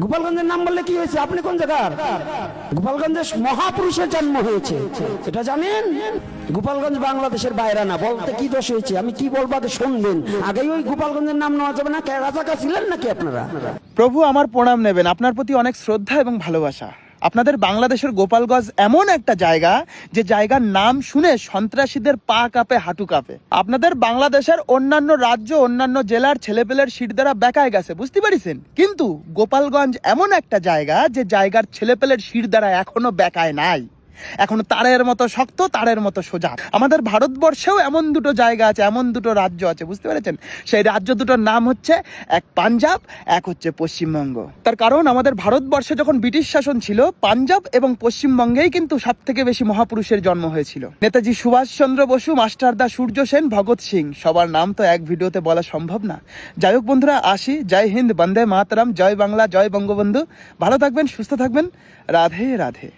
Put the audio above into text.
গোপালগঞ্জের নাম বললে কি হয়েছে? আপনি কোন জায়গার? গোপালগঞ্জে মহাপুরুষের জন্ম হয়েছে, এটা জানেন? গোপালগঞ্জ বাংলাদেশের বাইরে না, বলতে কি দোষ হয়েছে? আমি কি বলবো আগে শুনবেন। আগে ওই গোপালগঞ্জের নাম নেওয়া যাবে না। রাজাকা ছিলেন নাকি আপনারা? প্রভু আমার প্রণাম নেবেন, আপনার প্রতি অনেক শ্রদ্ধা এবং ভালোবাসা। আপনাদের বাংলাদেশের গোপালগঞ্জ এমন একটা জায়গা যে জায়গার নাম শুনে সন্ত্রাসীদের পা কাঁপে, হাঁটু কাঁপে। আপনাদের বাংলাদেশের অন্যান্য রাজ্য, অন্যান্য জেলার ছেলেপেলের শির দ্বারা বেঁকায় গেছে, বুঝতে পারিছেন? কিন্তু গোপালগঞ্জ এমন একটা জায়গা যে জায়গার ছেলেপেলের শির দ্বারা এখনো বেঁকায় নাই, এখনো তারের মতো শক্ত, তারের মতো সোজা। আমাদের ভারতবর্ষেও এমন দুটো জায়গা আছে, এমন দুটো রাজ্য আছে, বুঝতে পেরেছেন? সেই রাজ্য দুটোর নাম হচ্ছে, এক পাঞ্জাব, এক হচ্ছে পশ্চিমবঙ্গ। তার কারণ আমাদের ভারতবর্ষে যখন ব্রিটিশ শাসন ছিল, পাঞ্জাব এবং পশ্চিমবঙ্গেই কিন্তু সব থেকে বেশি মহাপুরুষের জন্ম হয়েছিল। নেতাজি সুভাষচন্দ্র বসু, মাস্টারদা সূর্য সেন, ভগৎ সিং, সবার নাম তো এক ভিডিওতে বলা সম্ভব না। যাই হোক বন্ধুরা, আসি। জয় হিন্দ, বন্দে মাতরম, জয় বাংলা, জয় বঙ্গবন্ধু। ভালো থাকবেন, সুস্থ থাকবেন। রাধে রাধে।